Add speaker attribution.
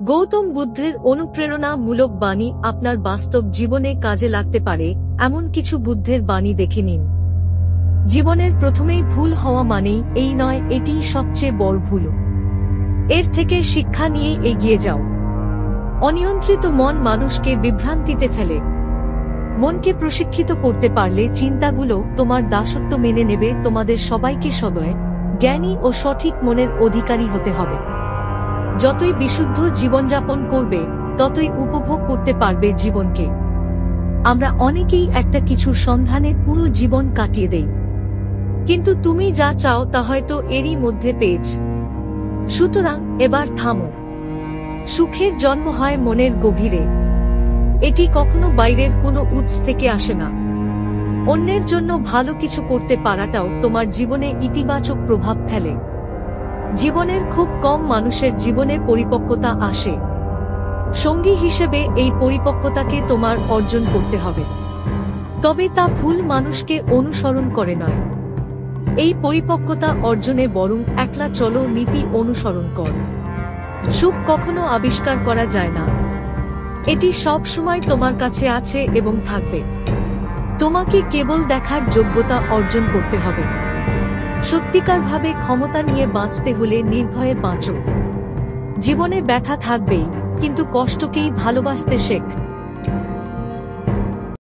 Speaker 1: গৌতম বুদ্ধের অনুপ্রেরণামূলক বাণী আপনার বাস্তব জীবনে কাজে লাগতে পারে এমন কিছু বুদ্ধের বাণী দেখে নিন। জীবনের প্রথমেই ভুল হওয়া মানেই এই নয় এটিই সবচেয়ে বড় ভুল। এর থেকে শিক্ষা নিয়ে এগিয়ে যাও। অনিয়ন্ত্রিত মন মানুষকে বিভ্রান্তিতে ফেলে। মনকে প্রশিক্ষিত করতে পারলে চিন্তাগুলো তোমার দাসত্ব মেনে নেবে। তোমাদের সবাইকে সদয়, জ্ঞানী ও সঠিক মনের অধিকারী হতে হবে। যতই বিশুদ্ধ জীবনযাপন করবে ততই উপভোগ করতে পারবে জীবনকে। আমরা অনেকেই একটা কিছুর সন্ধানে পুরো জীবন কাটিয়ে দেই, কিন্তু তুমি যা চাও তা হয়তো এরই মধ্যে পেয়েছ। সুতরাং এবার থামো। সুখের জন্ম হয় মনের গভীরে। এটি কখনো বাইরের কোনো উৎস থেকে আসে না। অন্যের জন্য ভালো কিছু করতে পারাটাও তোমার জীবনে ইতিবাচক প্রভাব ফেলে। জীবনের খুব কম মানুষের জীবনে পরিপক্কতা আসে। সঙ্গী হিসেবে এই পরিপক্কতাকে তোমার অর্জন করতে হবে, তবে তা ভুল মানুষকে অনুসরণ করে নয়। এই পরিপক্কতা অর্জনে বরং একলা চলো নীতি অনুসরণ কর। সুখ কখনো আবিষ্কার করা যায় না, এটি সব সময় তোমার কাছে আছে এবং থাকবে। তোমাকে কেবল দেখার যোগ্যতা অর্জন করতে হবে। সত্যিকারভাবে ক্ষমতা নিয়ে বাঁচতে হলে নির্ভয়ে বাঁচো। জীবনে ব্যথা থাকবেই, কিন্তু কষ্টকেই ভালোবাসতে শেখ।